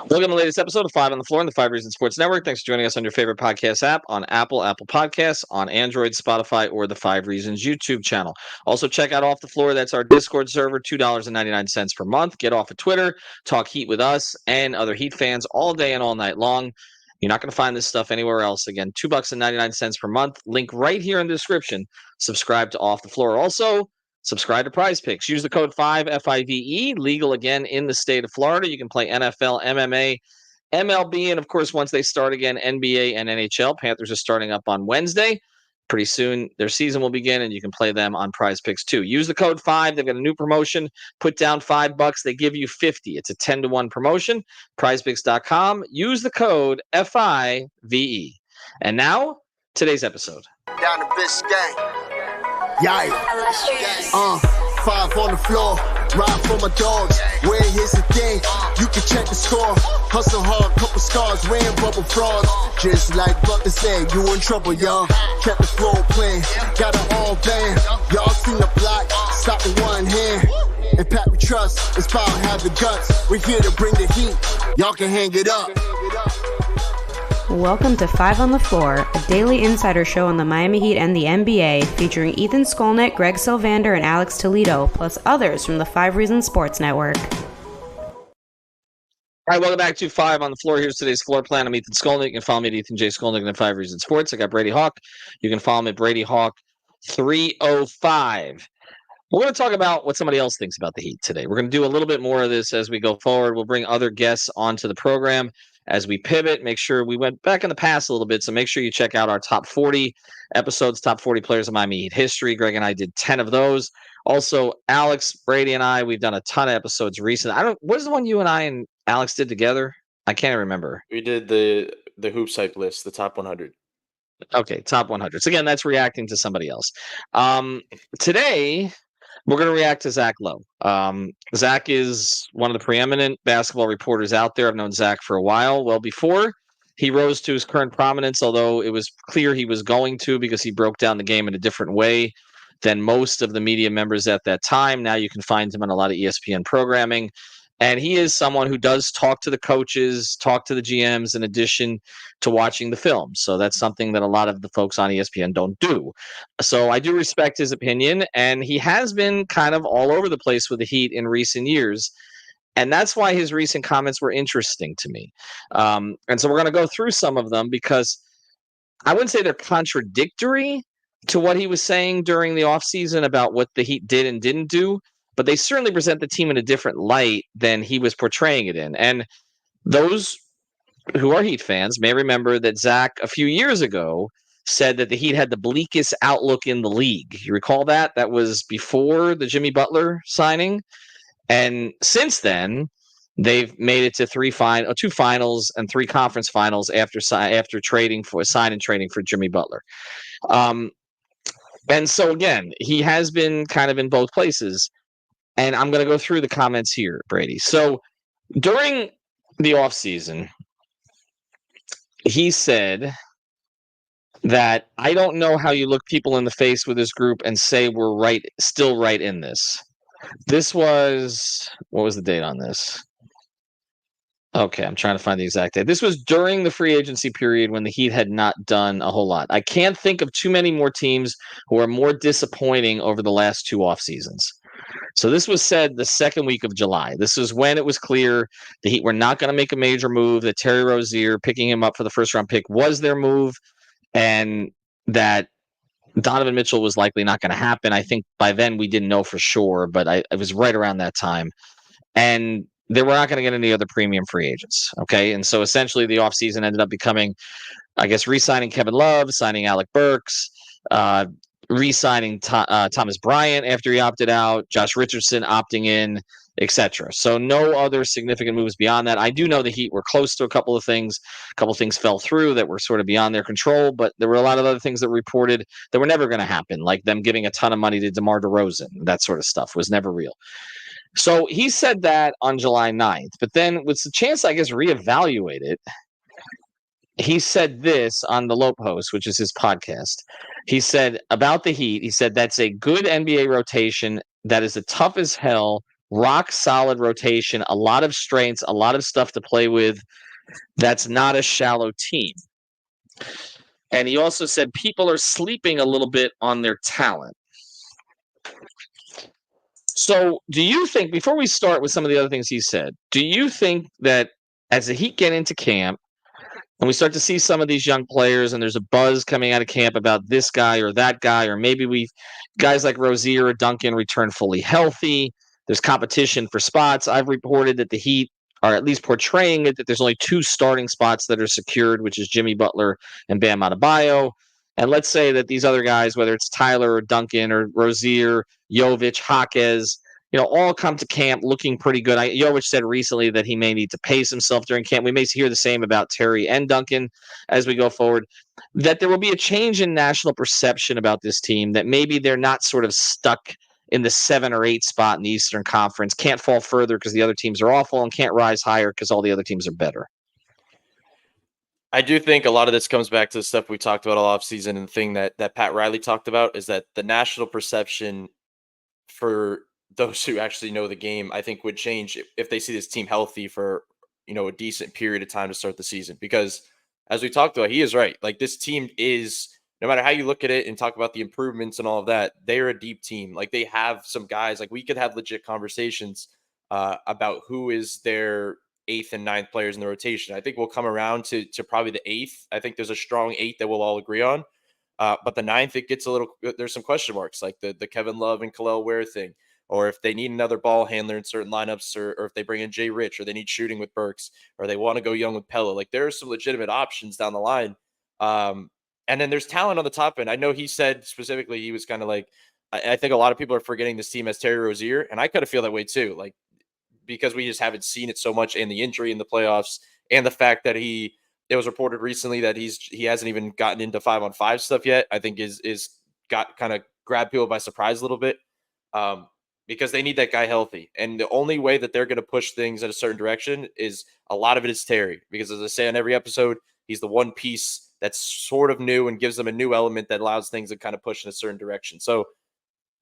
Welcome to the latest episode of Five on the Floor on the Five Reasons Sports Network. Thanks for joining us on your favorite podcast app, on Apple Podcasts, on Android, Spotify, or the Five Reasons YouTube channel. Also, check out Off the Floor. That's our Discord server, $2.99 per month. Get off of Twitter, talk Heat with us and other Heat fans all day and all night long. You're not going to find this stuff anywhere else. Again, $2.99 per month. Link right here in the description. Subscribe to Off the Floor. Also, subscribe to Prize Picks. Use the code 5 FIVE, legal again in the state of Florida. You can play NFL, MMA, MLB, and of course, once they start again, NBA and NHL. Panthers are starting up on Wednesday. Pretty soon, their season will begin, and you can play them on Prize Picks too. Use the code 5. They've got a new promotion. Put down $5. They give you 50. It's a 10-to-1 promotion. PrizePicks.com. Use the code FIVE. And now, today's episode. Down the Biscayne. Yikes. 5 on the floor, ride for my dogs. Where here's the thing, you can check the score. Hustle hard, couple scars, wearing bubble frogs. Just like Butler said, you in trouble, y'all. Kept the floor playing, got it all band. Y'all seen the block, stop with one hand. And Pat we trust, it's power, have the guts. We're here to bring the heat, y'all can hang it up. Welcome to Five on the Floor, a daily insider show on the Miami Heat and the NBA, featuring Ethan Skolnick, Greg Sylvander, and Alex Toledo, plus others from the Five Reasons Sports Network. All right, welcome back to Five on the Floor. Here's today's floor plan. I'm Ethan Skolnick. You can follow me at Ethan J. Skolnick and Five Reasons Sports. I got Brady Hawk. You can follow me at Brady Hawk 305. We're going to talk about what somebody else thinks about the Heat today. We're going to do a little bit more of this as we go forward. We'll bring other guests onto the program as we pivot. Make sure we went back in the past a little bit, so make sure you check out our top 40 episodes, top 40 players of Miami Heat history. Greg and I did 10 of those. Also, Alex, Brady, and I, we've done a ton of episodes recently. What is the one you and I and Alex did together? I can't remember. We did the Hoops Hype list, the top 100. Okay, top 100. So again, that's reacting to somebody else. Today, we're going to react to Zach Lowe. Zach is one of the preeminent basketball reporters out there. I've known Zach for a while, well before he rose to his current prominence, although it was clear he was going to because he broke down the game in a different way than most of the media members at that time. Now you can find him on a lot of ESPN programming. And he is someone who does talk to the coaches, talk to the GMs in addition to watching the film. So that's something that a lot of the folks on ESPN don't do. So I do respect his opinion, and he has been kind of all over the place with the Heat in recent years. And that's why his recent comments were interesting to me. And so we're going to go through some of them because I wouldn't say they're contradictory to what he was saying during the offseason about what the Heat did and didn't do. But they certainly present the team in a different light than he was portraying it in. And those who are Heat fans may remember that Zach, a few years ago, said that the Heat had the bleakest outlook in the league. You recall that? That was before the Jimmy Butler signing. And since then, they've made it to two finals and 3 conference finals after signing and trading for Jimmy Butler. And so, again, he has been kind of in both places. And I'm going to go through the comments here, Brady. So during the offseason, he said that I don't know how you look people in the face with this group and say we're still right in this. This was, what was the date on this? Okay, I'm trying to find the exact date. This was during the free agency period when the Heat had not done a whole lot. I can't think of too many more teams who are more disappointing over the last 2 off seasons. So this was said the second week of July. This is when it was clear the Heat were not going to make a major move, that Terry Rozier picking him up for the first-round pick was their move, and that Donovan Mitchell was likely not going to happen. I think by then we didn't know for sure, but it was right around that time. And they were not going to get any other premium free agents, okay? And so essentially the offseason ended up becoming, I guess, re-signing Kevin Love, signing Alec Burks, re-signing Thomas Bryant after he opted out, Josh Richardson opting in, etc. So no other significant moves beyond that. I do know the Heat were close to a couple of things. A couple of things fell through that were sort of beyond their control, but there were a lot of other things that were reported that were never going to happen, like them giving a ton of money to DeMar DeRozan. That sort of stuff was never real. So he said that on July 9th, but then with the chance, I guess, reevaluate it, he said this on the Lowe Post, which is his podcast. He said about the Heat, he said, that's a good NBA rotation that is a tough as hell rock solid rotation, a lot of strengths, a lot of stuff to play with. That's not a shallow team. And he also said people are sleeping a little bit on their talent. So, do you think, before we start with some of the other things he said, do you think that as the Heat get into camp and we start to see some of these young players and there's a buzz coming out of camp about this guy or that guy, or maybe guys like Rozier or Duncan return fully healthy, there's competition for spots. I've reported that the Heat are at least portraying it that there's only 2 starting spots that are secured, which is Jimmy Butler and Bam Adebayo. And let's say that these other guys, whether it's Tyler or Duncan or Rozier, Jovic, Jaquez, all come to camp looking pretty good. Jovic said recently that he may need to pace himself during camp. We may hear the same about Terry and Duncan as we go forward, that there will be a change in national perception about this team, that maybe they're not sort of stuck in the 7 or 8 spot in the Eastern Conference, can't fall further because the other teams are awful, and can't rise higher because all the other teams are better. I do think a lot of this comes back to the stuff we talked about all offseason, and the thing that Pat Riley talked about is that the national perception for those who actually know the game, I think, would change if they see this team healthy for a decent period of time to start the season. Because as we talked about, he is right. Like, this team is, no matter how you look at it and talk about the improvements and all of that, they're a deep team. Like, they have some guys, like, we could have legit conversations about who is their 8th and 9th players in the rotation. I think we'll come around to probably the 8th. I think there's a strong 8 that we'll all agree on. But the 9th, it gets a little, there's some question marks, like the Kevin Love and Khalil Ware thing, or if they need another ball handler in certain lineups, or if they bring in Jay Rich, or they need shooting with Burks, or they want to go young with Pella. Like, there are some legitimate options down the line. And then there's talent on the top end. I know he said specifically, he was kind of like, I think a lot of people are forgetting this team as Terry Rozier, and I kind of feel that way too. Like, because we just haven't seen it so much, and the injury in the playoffs, and the fact that it was reported recently that he hasn't even gotten into 5-on-5 stuff yet, I think is got kind of grabbed people by surprise a little bit, because they need that guy healthy. And the only way that they're going to push things in a certain direction is, a lot of it is Terry, because as I say on every episode, he's the one piece that's sort of new and gives them a new element that allows things to kind of push in a certain direction. So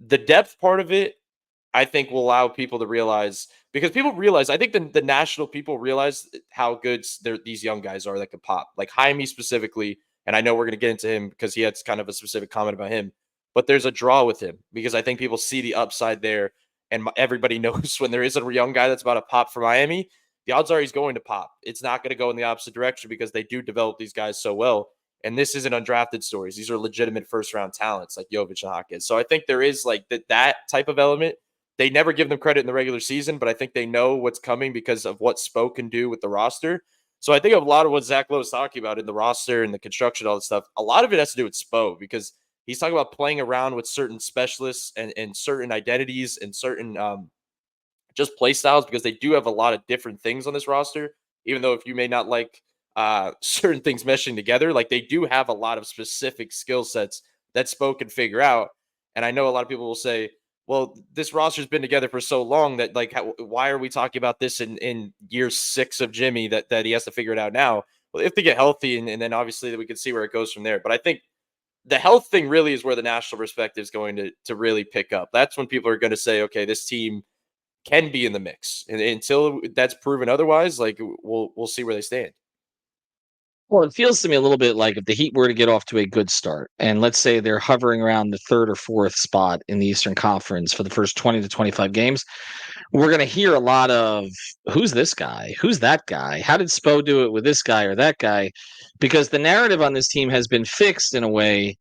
the depth part of it, I think, will allow people to realize, because people realize, I think the national people realize how good these young guys are that could pop. Like Jaime specifically, and I know we're going to get into him because he had kind of a specific comment about him, but there's a draw with him because I think people see the upside there, and everybody knows when there is a young guy that's about to pop for Miami, the odds are he's going to pop. It's not going to go in the opposite direction because they do develop these guys so well. And this isn't undrafted stories. These are legitimate first-round talents like Jovic and Jaquez. So I think there is like that type of element. They never give them credit in the regular season, but I think they know what's coming because of what Spo can do with the roster. So I think a lot of what Zach Lowe is talking about in the roster and the construction, all that stuff, a lot of it has to do with Spo, because he's talking about playing around with certain specialists and certain identities and certain just play styles, because they do have a lot of different things on this roster. Even though if you may not like certain things meshing together, like they do have a lot of specific skill sets that Spo can figure out. And I know a lot of people will say, well, this roster's been together for so long that, like, why are we talking about this in year 6 of Jimmy that he has to figure it out now? Well, if they get healthy, and then obviously we can see where it goes from there. But I think the health thing really is where the national perspective is going to really pick up. That's when people are going to say, okay, this team can be in the mix. And until that's proven otherwise, like, we'll see where they stand. Well, it feels to me a little bit like if the Heat were to get off to a good start, and let's say they're hovering around the 3rd or 4th spot in the Eastern Conference for the first 20 to 25 games, we're going to hear a lot of, who's this guy? Who's that guy? How did Spo do it with this guy or that guy? Because the narrative on this team has been fixed in a way,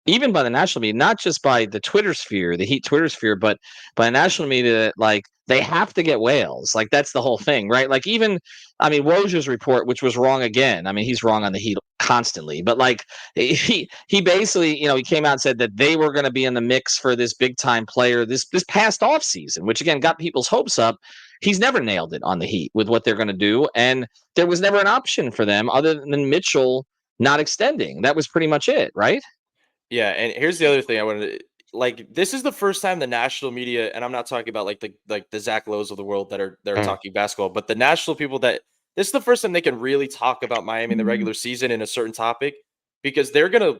even by the national media, not just by the Twitter sphere, the Heat Twitter sphere, but by the national media, that like they have to get Wales. Like, that's the whole thing, right? Like, even, I mean, Woj's report, which was wrong again. I mean, he's wrong on the Heat constantly, but like he basically, he came out and said that they were going to be in the mix for this big time player this past offseason, which again got people's hopes up. He's never nailed it on the Heat with what they're going to do, and there was never an option for them other than Mitchell not extending. That was pretty much it, right? Yeah, and here's the other thing I wanted to, like, this is the first time the national media, and I'm not talking about like the Zach Lowe's of the world that are talking basketball, but the national people, that this is the first time they can really talk about Miami in the regular season in a certain topic, because they're gonna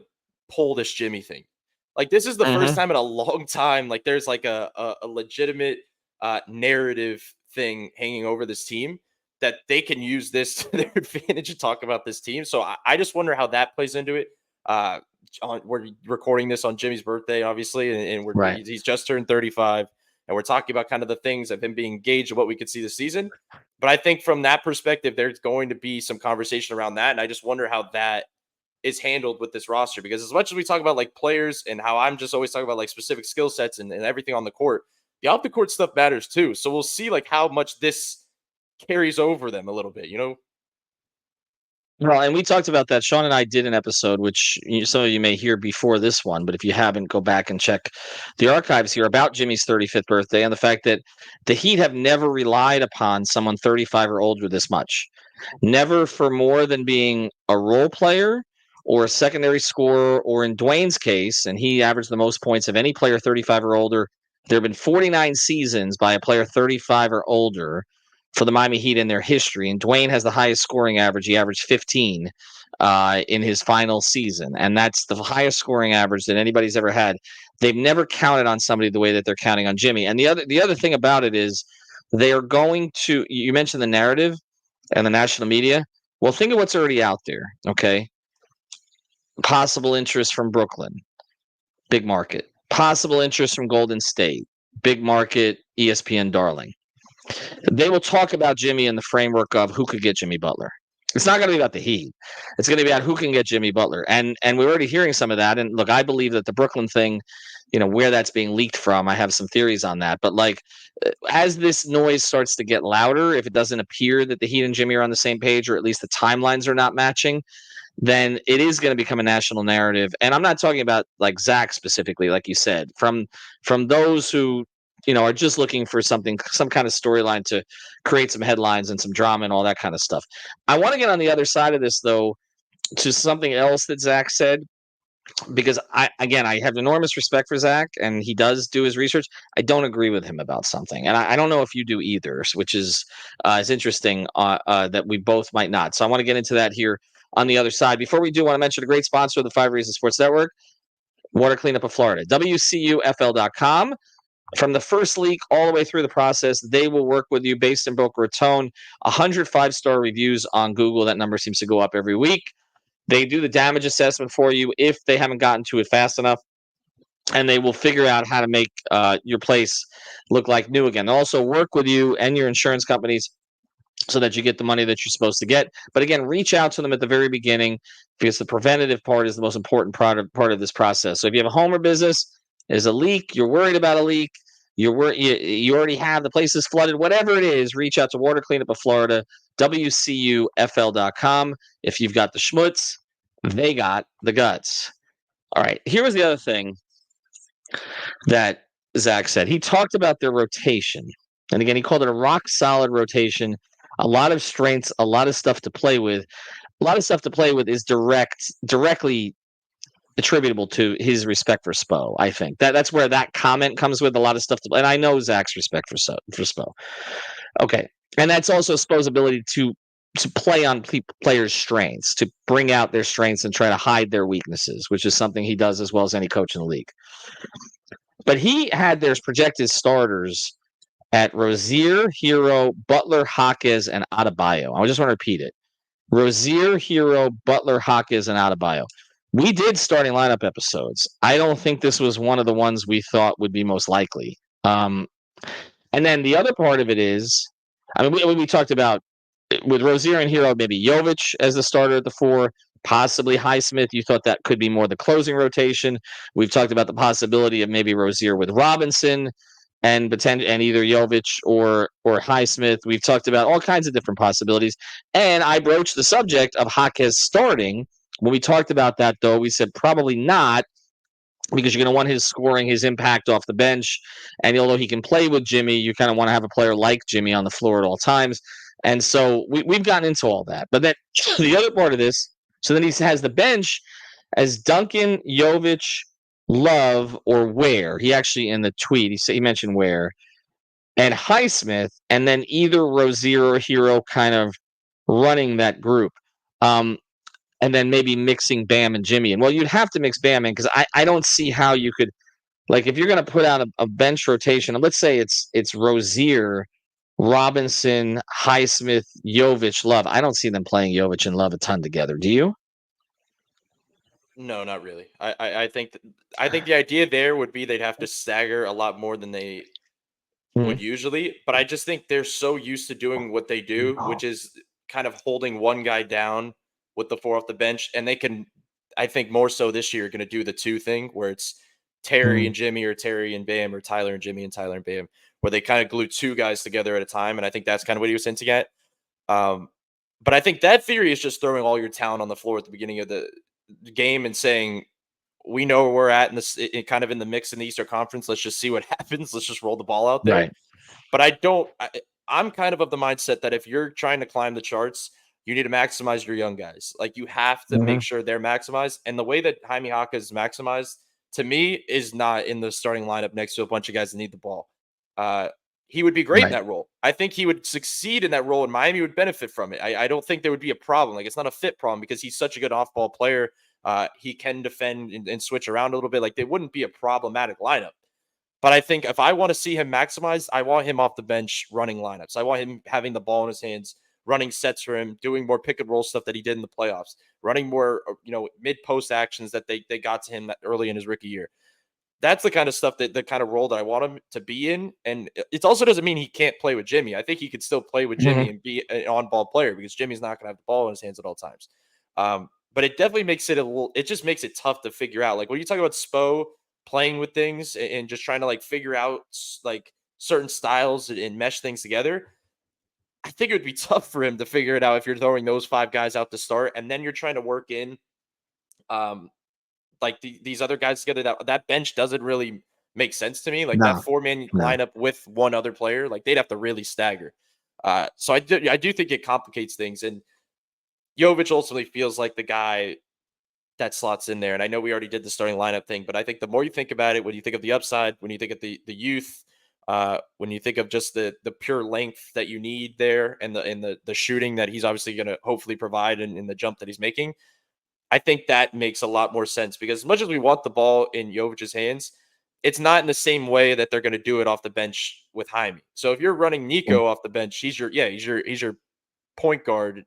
pull this Jimmy thing. Like, this is the first time in a long time, like, there's like a legitimate narrative thing hanging over this team, that they can use this to their advantage and talk about this team. So I just wonder how that plays into it. We're recording this on Jimmy's birthday, obviously, and he's just turned 35, and we're talking about kind of the things of him being engaged of what we could see this season. But I think from that perspective, there's going to be some conversation around that, and I just wonder how that is handled with this roster, because as much as we talk about like players and how I'm just always talking about like specific skill sets and everything on the court, the off the court stuff matters too. So we'll see like how much this carries over them a little bit, Well, and we talked about that. Sean and I did an episode, which some of you may hear before this one, but if you haven't, go back and check the archives here about Jimmy's 35th birthday and the fact that the Heat have never relied upon someone 35 or older this much. Never for more than being a role player or a secondary scorer, or in Dwayne's case, and he averaged the most points of any player 35 or older. There have been 49 seasons by a player 35 or older for the Miami Heat in their history, and Dwayne has the highest scoring average. He averaged 15 in his final season, and that's the highest scoring average that anybody's ever had. They've never counted on somebody the way that they're counting on Jimmy. And the other thing about it is they are going to. You mentioned the narrative and the national media. Well, think of what's already out there. Okay, possible interest from Brooklyn, big market. Possible interest from Golden State, big market. ESPN darling. They will talk about Jimmy in the framework of who could get Jimmy Butler. It's not going to be about the Heat. It's going to be about who can get Jimmy Butler. And we're already hearing some of that. And look, I believe that the Brooklyn thing, where that's being leaked from, I have some theories on that. But like, as this noise starts to get louder, if it doesn't appear that the Heat and Jimmy are on the same page, or at least the timelines are not matching, then it is going to become a national narrative. And I'm not talking about like Zach specifically, like you said, from those who are just looking for some kind of storyline to create some headlines and some drama and all that kind of stuff. I want to get on the other side of this, though, to something else that Zach said, because I have enormous respect for Zach, and he does do his research. I don't agree with him about something, and I don't know if you do either, which is interesting that we both might not. So I want to get into that here on the other side. Before we do, I want to mention a great sponsor of the 5 Reasons Sports Network, Water Cleanup of Florida, WCUFL.com. From the first leak all the way through the process, they will work with you based in Boca Raton. 100 5-star reviews on Google. That number seems to go up every week. They do the damage assessment for you if they haven't gotten to it fast enough, and they will figure out how to make your place look like new again. They'll also work with you and your insurance companies so that you get the money that you're supposed to get. But again, reach out to them at the very beginning, because the preventative part is the most important part of this process. So if you have a home or business, there's a leak, you're worried about a leak, you already have the place is flooded, whatever it is, reach out to Water Cleanup of Florida, WCUFL.com. If you've got the schmutz, they got the guts. All right, here was the other thing that Zach said. He talked about their rotation. And again, he called it a rock-solid rotation, a lot of strengths, a lot of stuff to play with. A lot of stuff to play with is directly attributable to his respect for Spo. I think that's where that comment comes with a lot of stuff. And I know Zach's respect for Spo. Okay, and that's also Spo's ability to play on players' strengths, to bring out their strengths and try to hide their weaknesses, which is something he does as well as any coach in the league. But he had their projected starters at Rozier, Hero, Butler, Hawkes, and Adebayo. I just want to repeat it. Rozier, Hero, Butler, Hawkes, and Adebayo. We did starting lineup episodes. I don't think this was one of the ones we thought would be most likely. And then the other part of it is, we talked about with Rozier and Hero, maybe Jovic as the starter at the 4, possibly Highsmith. You thought that could be more the closing rotation. We've talked about the possibility of maybe Rozier with Robinson and either Jovic or Highsmith. We've talked about all kinds of different possibilities. And I broached the subject of Hawkes starting. When we talked about that, though, we said probably not, because you're going to want his scoring, his impact off the bench. And although he can play with Jimmy, you kind of want to have a player like Jimmy on the floor at all times. And so we've gotten into all that. But then the other part of this, so then he has the bench as Duncan, Jovic, Love, or Ware. He actually, in the tweet, he mentioned Ware. And Highsmith, and then either Rozier or Hero kind of running that group. And then maybe mixing Bam and Jimmy. And well, you'd have to mix Bam in, because I don't see how you could Like if you're going to put out a bench rotation, and let's say it's Rozier, Robinson, Highsmith, Jovic, Love. I don't see them playing Jovic and Love a ton together. Do you? No, not really. I think I think the idea there would be they'd have to stagger a lot more than they would usually, but I just think they're so used to doing what they do, which is kind of holding one guy down with the 4 off the bench, and they can, I think more so this year, going to do the 2 thing where it's Terry and Jimmy or Terry and Bam or Tyler and Jimmy and Tyler and Bam, where they kind of glue 2 guys together at a time, and I think that's kind of what he was hinting at. But I think that theory is just throwing all your talent on the floor at the beginning of the game and saying, we know where we're at in this, kind of in the mix in the Eastern Conference. Let's just see what happens. Let's just roll the ball out there. Right. But I'm kind of the mindset that if you're trying to climb the charts, you need to maximize your young guys. Like you have to make sure they're maximized. And the way that Jaime Haka is maximized to me is not in the starting lineup next to a bunch of guys that need the ball. He would be great in that role. I think he would succeed in that role, and Miami would benefit from it. I don't think there would be a problem. Like it's not a fit problem because he's such a good off-ball player. He can defend and switch around a little bit. Like they wouldn't be a problematic lineup. But I think if I want to see him maximized, I want him off the bench running lineups. I want him having the ball in his hands, running sets for him, doing more pick and roll stuff that he did in the playoffs, running more, mid-post actions that they got to him that early in his rookie year. That's the kind of stuff the kind of role that I want him to be in. And it also doesn't mean he can't play with Jimmy. I think he could still play with Jimmy and be an on-ball player because Jimmy's not going to have the ball in his hands at all times. But it definitely makes it just makes it tough to figure out. Like when you talk about Spo playing with things and just trying to like figure out like certain styles and mesh things together, I think it would be tough for him to figure it out if you're throwing those 5 guys out to start and then you're trying to work in like these other guys together. That bench doesn't really make sense to me. Like that 4-man lineup with one other player, like they'd have to really stagger. So I do think it complicates things, and Jovic ultimately feels like the guy that slots in there. And I know we already did the starting lineup thing, but I think the more you think about it, when you think of the upside, when you think of the youth, when you think of just the pure length that you need there and the shooting that he's obviously going to hopefully provide in the jump that he's making, I think that makes a lot more sense because as much as we want the ball in Jovic's hands, it's not in the same way that they're going to do it off the bench with Jaime. So if you're running Nico off the bench, he's your point guard,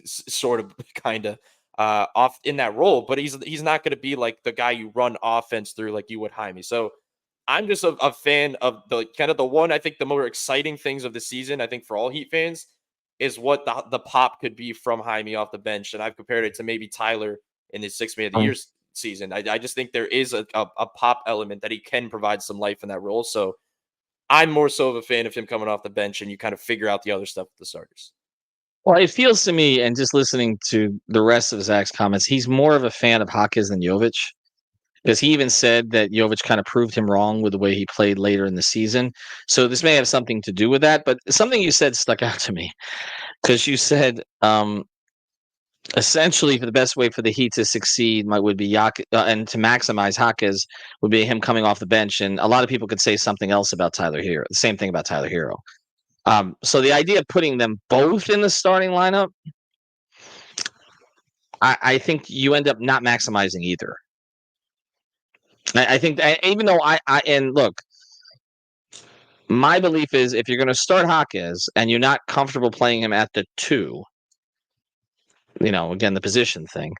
sort of, kind of off in that role, but he's not going to be like the guy you run offense through like you would Jaime. So I'm just a fan of the kind of the one, I think the more exciting things of the season, I think for all Heat fans, is what the pop could be from Jaime off the bench. And I've compared it to maybe Tyler in his 6 Man of the Year season. I just think there is a pop element that he can provide some life in that role. So I'm more so of a fan of him coming off the bench and you kind of figure out the other stuff with the starters. Well, it feels to me, and just listening to the rest of Zach's comments, he's more of a fan of Hawkes than Jovic. Because he even said that Jovic kind of proved him wrong with the way he played later in the season. So this may have something to do with that. But something you said stuck out to me. Because you said essentially for the best way for the Heat to succeed would be and to maximize Hawkes would be him coming off the bench. And a lot of people could say something else about Tyler Hero. The same thing about Tyler Hero. So the idea of putting them both in the starting lineup, I think you end up not maximizing either. I think that even though and look, my belief is if you're going to start Hawkes and you're not comfortable playing him at the 2, again, the position thing,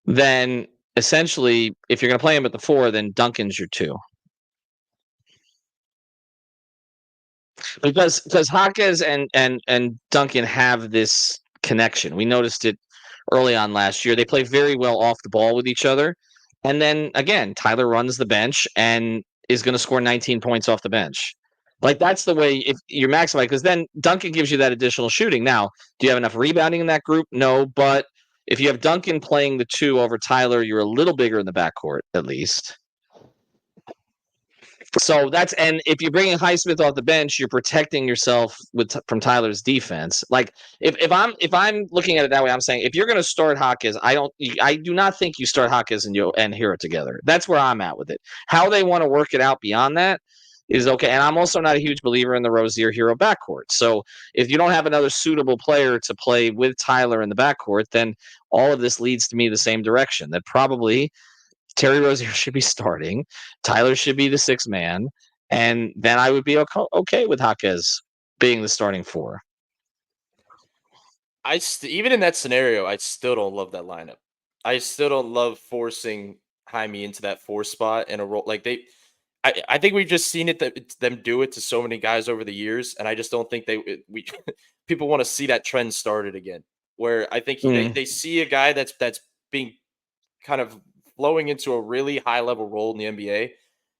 then essentially if you're going to play him at the 4, then Duncan's your 2. Because Hawkes and Duncan have this connection. We noticed it early on last year. They play very well off the ball with each other. And then again, Tyler runs the bench and is going to score 19 points off the bench. Like that's the way if you're maximizing, because then Duncan gives you that additional shooting. Now, do you have enough rebounding in that group? No, but if you have Duncan playing the 2 over Tyler, you're a little bigger in the backcourt at least. So and if you're bringing Highsmith off the bench, you're protecting yourself from Tyler's defense. Like if I'm looking at it that way, I'm saying if you're going to start Hawkes, I do not think you start Hawkes and Hero together. That's where I'm at with it. How they want to work it out beyond that is okay. And I'm also not a huge believer in the Rozier Hero backcourt. So if you don't have another suitable player to play with Tyler in the backcourt, then all of this leads to me the same direction. That probably Terry Rozier should be starting. Tyler should be the sixth man. And then I would be okay with Jaquez being the starting four. Even in that scenario, I still don't love that lineup. I still don't love forcing Jaime into that four spot in a role like I think we've just seen them do it to so many guys over the years, and I just don't think we people want to see that trend started again. Where I think they see a guy that's being kind of flowing into a really high level role in the NBA,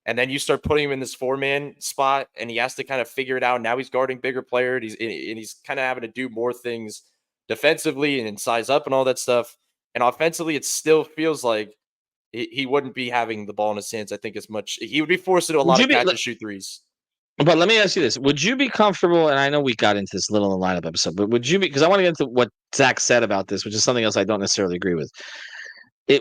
and then you start putting him in this 4-man spot, and he has to kind of figure it out. Now he's guarding bigger player, and he's kind of having to do more things defensively and size up and all that stuff. And offensively, it still feels like he wouldn't be having the ball in his hands, I think, as much. He would be forced into a lot of catch and shoot threes. But let me ask you this. Would you be comfortable, and I know we got into this little in the lineup episode, but would you be, because I want to get into what Zach said about this, which is something else I don't necessarily agree with.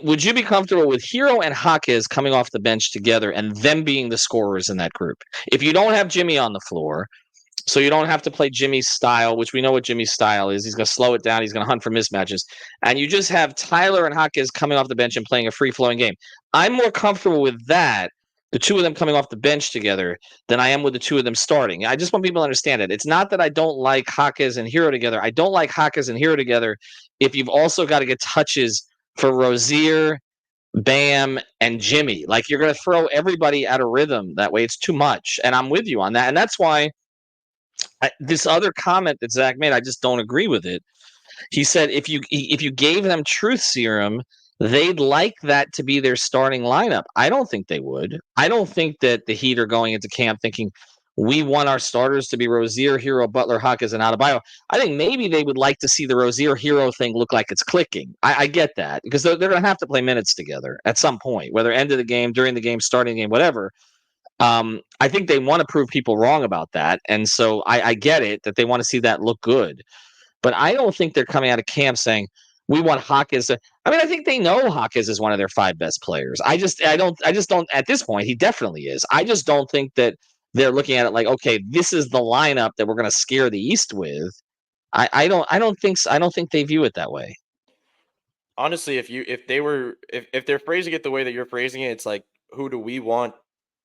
Would you be comfortable with Hero and Jaquez coming off the bench together and them being the scorers in that group? If you don't have Jimmy on the floor, so you don't have to play Jimmy's style, which we know what Jimmy's style is. He's going to slow it down. He's going to hunt for mismatches. And you just have Tyler and Jaquez coming off the bench and playing a free-flowing game. I'm more comfortable with that, the two of them coming off the bench together, than I am with the two of them starting. I just want people to understand it. It's not that I don't like Jaquez and Hero together. I don't like Jaquez and Hero together if you've also got to get touches for Rozier, Bam, and Jimmy. Like, you're going to throw everybody out of rhythm that way. It's too much. And I'm with you on that. And that's why this other comment that Zach made, I just don't agree with it. He said if you gave them truth serum, they'd like that to be their starting lineup. I don't think they would. I don't think that the Heat are going into camp thinking we want our starters to be Rozier, Hero, Butler, Jaquez, and Adebayo. I think maybe they would like to see the Rozier Hero thing look like it's clicking. I get that, because they're going to have to play minutes together at some point, whether end of the game, during the game, starting the game, whatever. I think they want to prove people wrong about that. And so I get it that they want to see that look good. But I don't think they're coming out of camp saying, we want Jaquez. I mean, I think they know Jaquez is one of their 5 best players. I just don't at this point. He definitely is. I just don't think that they're looking at it like, okay, this is the lineup that we're going to scare the East with. I don't think they view it that way. Honestly, if they're phrasing it the way that you're phrasing it, it's like, who do we want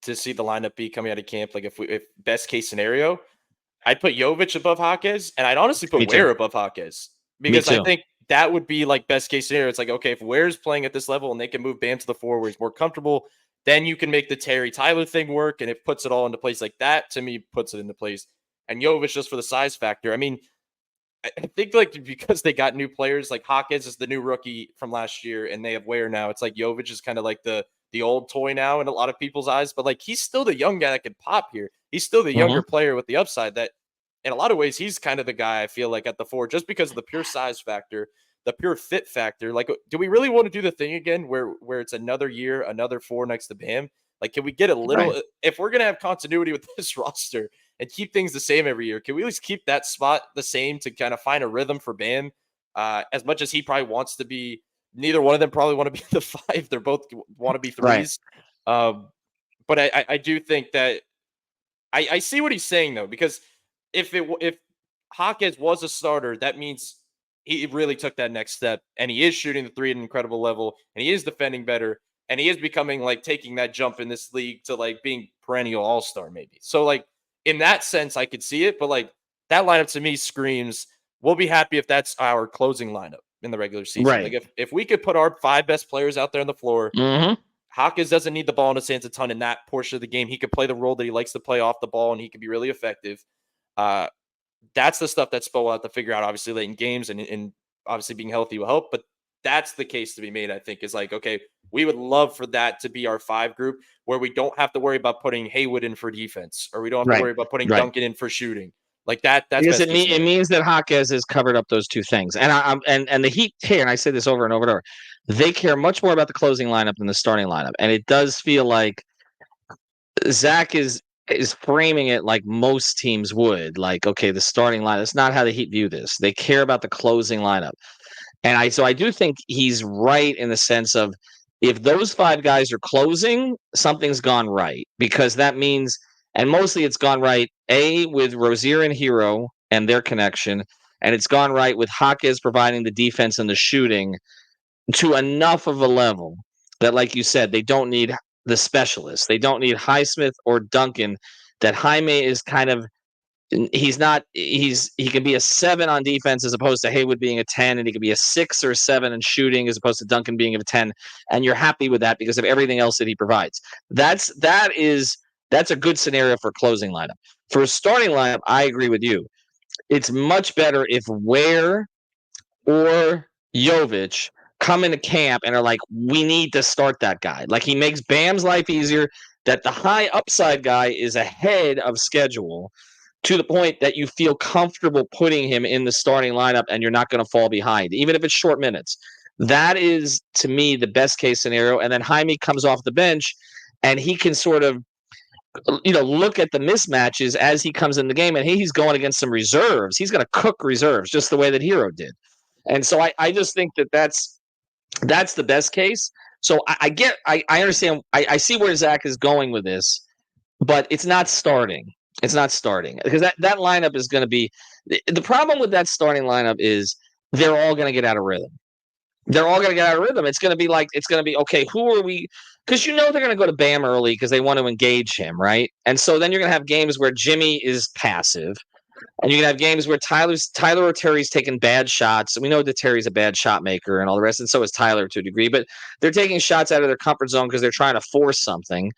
to see the lineup be coming out of camp? Like, if best case scenario, I'd put Jovic above Jaquez, and I'd honestly put Ware above Jaquez, because I think that would be like best case scenario. It's like, okay, if Ware's playing at this level and they can move Bam to the 4 where he's more comfortable, then you can make the Terry Tyler thing work, and it puts it all into place. Like, that to me puts it into place. And Jovic, just for the size factor, I mean, I think, like, because they got new players, like Jaquez is the new rookie from last year, and they have Ware now. It's like Jovic is kind of like the old toy now in a lot of people's eyes, but like, he's still the young guy that can pop here. He's still the younger player with the upside that, in a lot of ways, he's kind of the guy I feel like at the 4, just because of the pure size factor, the pure fit factor. Like, do we really want to do the thing again where it's another year, another 4 next to Bam? Like, can we get a little, if we're going to have continuity with this roster and keep things the same every year, can we at least keep that spot the same to kind of find a rhythm for Bam? As much as he probably wants to be, neither one of them probably want to be the 5. They're both want to be 3s. Right. But I do think that I see what he's saying, though, because if Jaquez was a starter, that means he really took that next step, and he is shooting the 3 at an incredible level, and he is defending better, and he is becoming, like, taking that jump in this league to, like, being perennial all-star maybe. So, like, in that sense, I could see it, but, like, that lineup to me screams, we'll be happy if that's our closing lineup in the regular season. Right. Like, if we could put our 5 best players out there on the floor, Jaquez doesn't need the ball in his hands a ton in that portion of the game. He could play the role that he likes to play off the ball, and he could be really effective. That's the stuff that Spo will have to figure out, obviously, late in games, and obviously being healthy will help. But that's the case to be made, I think, is like, okay, we would love for that to be our 5 group where we don't have to worry about putting Haywood in for defense, or we don't have to worry about putting Duncan in for shooting. Like that. That's because it means that Jaquez has covered up those 2 things. And and the Heat here, and I say this over and over and over, they care much more about the closing lineup than the starting lineup. And it does feel like Zach is framing it like most teams would. Like, okay, the starting lineup. That's not how the Heat view this. They care about the closing lineup. And I do think he's right in the sense of, if those 5 guys are closing, something's gone right, because that means, and mostly it's gone right, with Rozier and Hero and their connection, and it's gone right with Jaquez providing the defense and the shooting to enough of a level that, like you said, they don't need the specialists. They don't need Highsmith or Duncan. That Jaime is kind of he can be a 7 on defense as opposed to Haywood being a 10, and he can be a 6 or a 7 in shooting as opposed to Duncan being a 10, and you're happy with that because of everything else that he provides. That's a good scenario for closing lineup. For a starting lineup, I agree with you. It's much better if Ware or Jovic come into camp and are like, we need to start that guy. Like, he makes Bam's life easier, that the high upside guy is ahead of schedule to the point that you feel comfortable putting him in the starting lineup and you're not going to fall behind, even if it's short minutes. That is, to me, the best case scenario. And then Jaime comes off the bench and he can sort of, look at the mismatches as he comes in the game, and he's going against some reserves. He's going to cook reserves just the way that Hero did. And so I just think that's the best case. So I understand. I see where Zach is going with this, but it's not starting. It's not starting because that lineup is going to be the problem with that starting lineup is they're all going to get out of rhythm. They're all going to get out of rhythm. It's going to be okay. Who are we? Because they're going to go to Bam early because they want to engage him, right? And so then you're going to have games where Jimmy is passive. And you can have games where Tyler or Terry's taking bad shots. And we know that Terry's a bad shot maker and all the rest, and so is Tyler to a degree. But they're taking shots out of their comfort zone because they're trying to force something,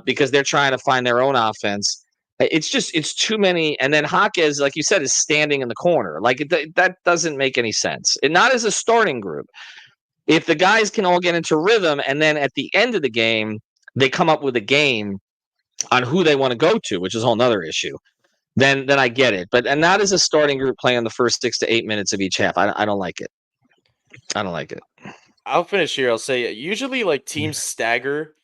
because they're trying to find their own offense. It's too many. And then Jaquez, like you said, is standing in the corner. Like that doesn't make any sense. And not as a starting group. If the guys can all get into rhythm, and then at the end of the game, they come up with a game on who they want to go to, which is a whole nother issue. Then I get it. But and not as a starting group playing the first 6 to 8 minutes of each half. I don't like it. I don't like it. I'll finish here. I'll say usually like teams stagger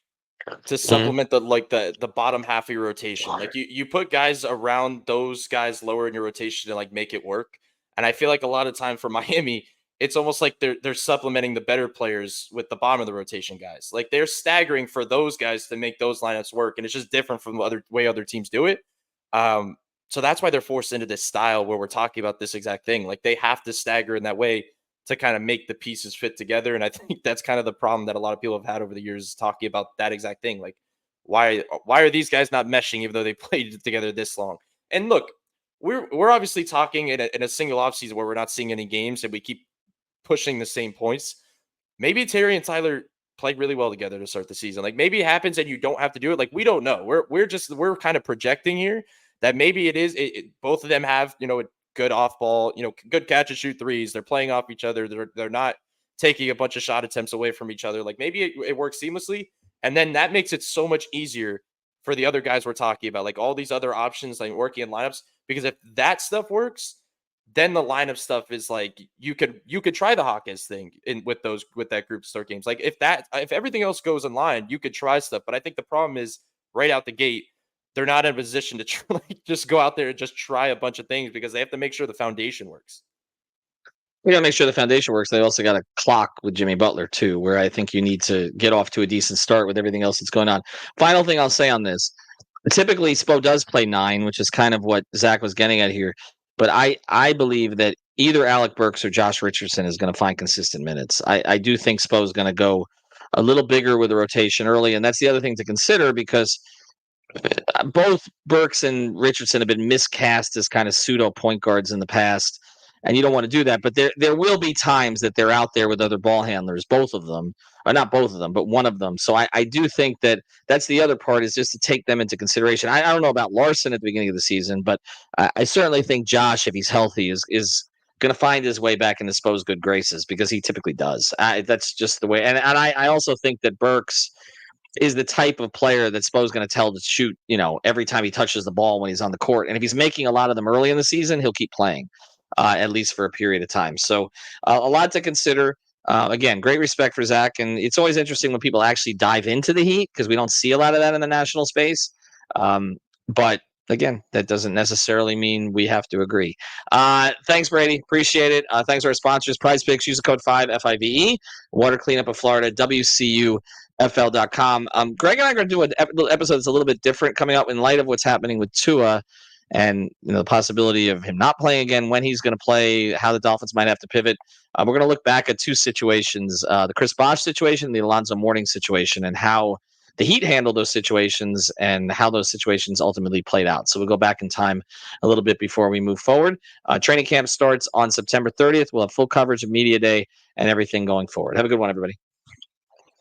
to supplement the bottom half of your rotation. Like you put guys around those guys lower in your rotation to like make it work. And I feel like a lot of time for Miami, it's almost like they're supplementing the better players with the bottom of the rotation guys. Like they're staggering for those guys to make those lineups work. And it's just different from the way other teams do it. So that's why they're forced into this style where we're talking about this exact thing. Like they have to stagger in that way to kind of make the pieces fit together. And I think that's kind of the problem that a lot of people have had over the years, talking about that exact thing. Like, why are these guys not meshing even though they played together this long? And look, we're obviously talking in a single offseason where we're not seeing any games and we keep pushing the same points. Maybe Terry and Tyler played really well together to start the season. Like maybe it happens and you don't have to do it. Like we don't know. We're kind of projecting here that maybe it is. Both of them have, a good off ball, good catch and shoot threes. They're playing off each other. They're not taking a bunch of shot attempts away from each other. Like maybe it works seamlessly. And then that makes it so much easier for the other guys we're talking about, like all these other options, like working in lineups, because if that stuff works, then the lineup stuff is like, you could try the Hawkins thing with that group to start games. Like if everything else goes in line, you could try stuff. But I think the problem is right out the gate, they're not in a position to just go out there and just try a bunch of things because they have to make sure the foundation works. We got to make sure the foundation works. They also got a clock with Jimmy Butler too, where I think you need to get off to a decent start with everything else that's going on. Final thing I'll say on this. Typically, Spo does play 9, which is kind of what Zach was getting at here. But I believe that either Alec Burks or Josh Richardson is going to find consistent minutes. I do think Spo is going to go a little bigger with the rotation early, and that's the other thing to consider because both Burks and Richardson have been miscast as kind of pseudo point guards in the past, and you don't want to do that. But there will be times that they're out there with other ball handlers, both of them, or not both of them, but one of them. So I do think that's the other part, is just to take them into consideration. I don't know about Larson at the beginning of the season, but I certainly think Josh, if he's healthy, is going to find his way back into Spo's good graces because he typically does. That's just the way. And I also think that Burks is the type of player that Spo's going to tell to shoot, every time he touches the ball when he's on the court. And if he's making a lot of them early in the season, he'll keep playing, at least for a period of time. So a lot to consider. Again, great respect for Zach. And it's always interesting when people actually dive into the Heat because we don't see a lot of that in the national space. But again, that doesn't necessarily mean we have to agree. Thanks, Brady. Appreciate it. Thanks to our sponsors, Prize Picks. Use the code 5 FIVE. Water Cleanup of Florida, WCUFL.com. Greg and I are going to do an episode that's a little bit different coming up in light of what's happening with Tua. and the possibility of him not playing again, when he's going to play, how the Dolphins might have to pivot. We're going to look back at two situations, the Chris Bosh situation, the Alonzo Mourning situation, and how the Heat handled those situations and how those situations ultimately played out. So we'll go back in time a little bit before we move forward. Training camp starts on September 30th. We'll have full coverage of Media Day and everything going forward. Have a good one, everybody.